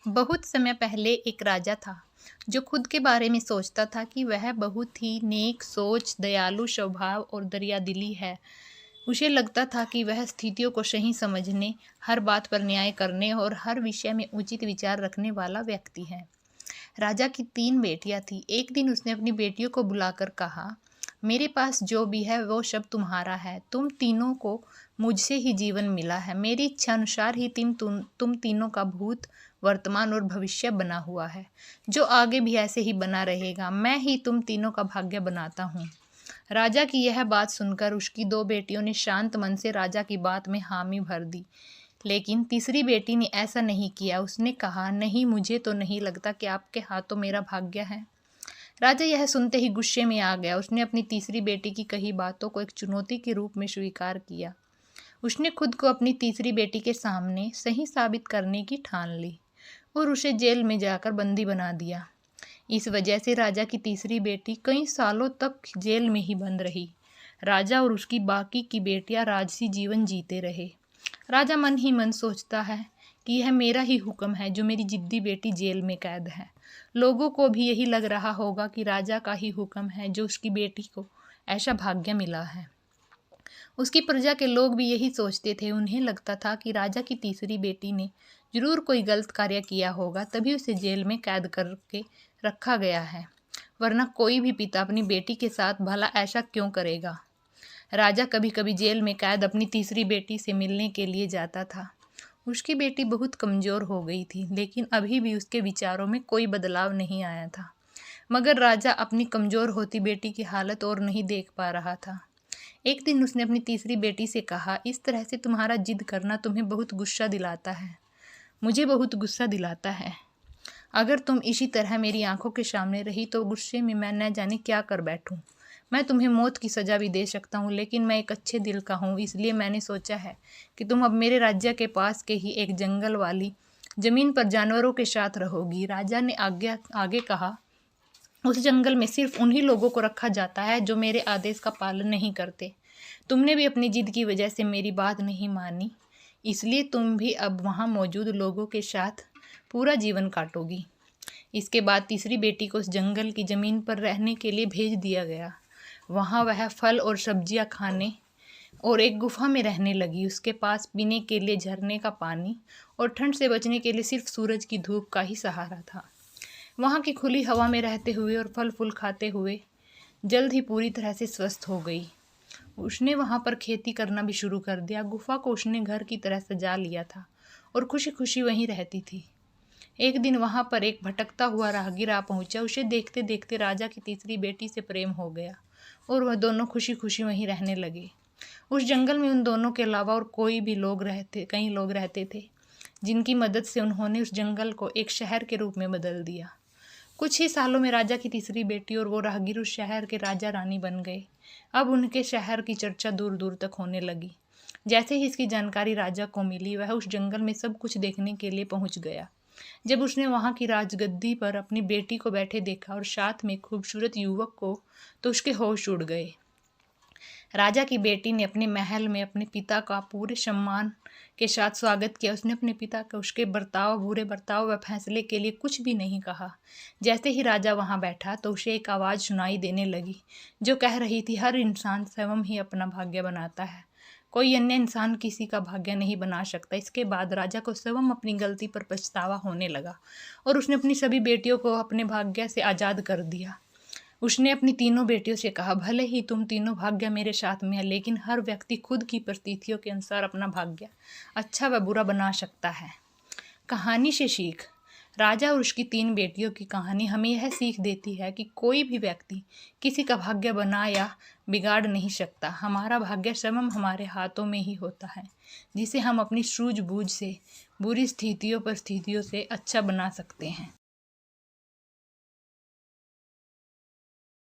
बहुत समय पहले एक राजा था जो खुद के बारे में सोचता था कि वह बहुत ही नेक सोच, दयालु स्वभाव और दरियादिली है। उसे लगता था कि वह स्थितियों को सही समझने, हर बात पर न्याय करने और हर विषय में उचित विचार रखने वाला व्यक्ति है। राजा की 3 बेटियां थीं। एक दिन उसने अपनी बेटियों को बुलाकर कहा, मेरे पास जो भी है वो सब तुम्हारा है। तुम तीनों को मुझसे ही जीवन मिला है। मेरी इच्छा अनुसार ही तुम तीनों का भूत, वर्तमान और भविष्य बना हुआ है, जो आगे भी ऐसे ही बना रहेगा। मैं ही तुम तीनों का भाग्य बनाता हूँ। राजा की यह बात सुनकर उसकी 2 बेटियों ने शांत मन से राजा की बात में हामी भर दी। लेकिन तीसरी बेटी ने ऐसा नहीं किया। उसने कहा, नहीं, मुझे तो नहीं लगता कि आपके हाथों मेरा भाग्य है। राजा यह सुनते ही गुस्से में आ गया। उसने अपनी तीसरी बेटी की कही बातों को एक चुनौती के रूप में स्वीकार किया। उसने खुद को अपनी तीसरी बेटी के सामने सही साबित करने की ठान ली और उसे जेल में जाकर बंदी बना दिया। इस वजह से राजा की तीसरी बेटी कई सालों तक जेल में ही बंद रही। राजा और उसकी बाकी की बेटियां राजसी जीवन जीते रहे। राजा मन ही मन सोचता है कि यह मेरा ही हुक्म है जो मेरी जिद्दी बेटी जेल में कैद है। लोगों को भी यही लग रहा होगा कि राजा का ही हुक्म है जो उसकी बेटी को ऐसा भाग्य मिला है। उसकी प्रजा के लोग भी यही सोचते थे। उन्हें लगता था कि राजा की तीसरी बेटी ने जरूर कोई गलत कार्य किया होगा, तभी उसे जेल में कैद करके रखा गया है, वरना कोई भी पिता अपनी बेटी के साथ भला ऐसा क्यों करेगा। राजा कभी कभी जेल में कैद अपनी तीसरी बेटी से मिलने के लिए जाता था। उसकी बेटी बहुत कमज़ोर हो गई थी, लेकिन अभी भी उसके विचारों में कोई बदलाव नहीं आया था। मगर राजा अपनी कमज़ोर होती बेटी की हालत और नहीं देख पा रहा था। एक दिन उसने अपनी तीसरी बेटी से कहा, इस तरह से तुम्हारा जिद करना तुम्हें बहुत गुस्सा दिलाता है। मुझे बहुत गुस्सा दिलाता है। अगर तुम इसी तरह मेरी आंखों के सामने रही तो गुस्से में मैं न जाने क्या कर बैठूं। मैं तुम्हें मौत की सज़ा भी दे सकता हूँ, लेकिन मैं एक अच्छे दिल का हूँ, इसलिए मैंने सोचा है कि तुम अब मेरे राज्य के पास के ही एक जंगल वाली ज़मीन पर जानवरों के साथ रहोगी। राजा ने आगे कहा, उस जंगल में सिर्फ उन्हीं लोगों को रखा जाता है जो मेरे आदेश का पालन नहीं करते। तुमने भी अपनी जिद की वजह से मेरी बात नहीं मानी, इसलिए तुम भी अब वहाँ मौजूद लोगों के साथ पूरा जीवन काटोगी। इसके बाद तीसरी बेटी को उस जंगल की ज़मीन पर रहने के लिए भेज दिया गया। वहाँ वह फल और सब्जियाँ खाने और एक गुफा में रहने लगी। उसके पास पीने के लिए झरने का पानी और ठंड से बचने के लिए सिर्फ सूरज की धूप का ही सहारा था। वहाँ की खुली हवा में रहते हुए और फल फूल खाते हुए जल्द ही पूरी तरह से स्वस्थ हो गई। उसने वहाँ पर खेती करना भी शुरू कर दिया। गुफा को उसने घर की तरह सजा लिया था और खुशी खुशी वहीं रहती थी। एक दिन वहाँ पर एक भटकता हुआ राहगीर आ पहुँचा। उसे देखते देखते राजा की तीसरी बेटी से प्रेम हो गया और वह दोनों खुशी खुशी वहीं रहने लगे। उस जंगल में उन दोनों के अलावा और कई लोग रहते थे, जिनकी मदद से उन्होंने उस जंगल को एक शहर के रूप में बदल दिया। कुछ ही सालों में राजा की तीसरी बेटी और वो राहगीर उस शहर के राजा रानी बन गए। अब उनके शहर की चर्चा दूर दूर तक होने लगी। जैसे ही इसकी जानकारी राजा को मिली, वह उस जंगल में सब कुछ देखने के लिए पहुंच गया। जब उसने वहां की राजगद्दी पर अपनी बेटी को बैठे देखा और साथ में खूबसूरत युवक को, तो उसके होश उड़ गए। राजा की बेटी ने अपने महल में अपने पिता का पूरे सम्मान के साथ स्वागत किया। उसने अपने पिता का उसके बुरे बर्ताव व फैसले के लिए कुछ भी नहीं कहा। जैसे ही राजा वहां बैठा तो उसे एक आवाज़ सुनाई देने लगी जो कह रही थी, हर इंसान स्वयं ही अपना भाग्य बनाता है, कोई अन्य इंसान किसी का भाग्य नहीं बना सकता। इसके बाद राजा को स्वयं अपनी गलती पर पछतावा होने लगा और उसने अपनी सभी बेटियों को अपने भाग्य से आज़ाद कर दिया। उसने अपनी तीनों बेटियों से कहा, भले ही तुम तीनों भाग्य मेरे साथ में है, लेकिन हर व्यक्ति खुद की परिस्थितियों के अनुसार अपना भाग्य अच्छा व बुरा बना सकता है। कहानी से सीख। राजा और उसकी 3 बेटियों की कहानी हमें यह सीख देती है कि कोई भी व्यक्ति किसी का भाग्य बना या बिगाड़ नहीं सकता। हमारा भाग्य स्वयं हमारे हाथों में ही होता है, जिसे हम अपनी सूझबूझ से बुरी स्थितियों से अच्छा बना सकते हैं।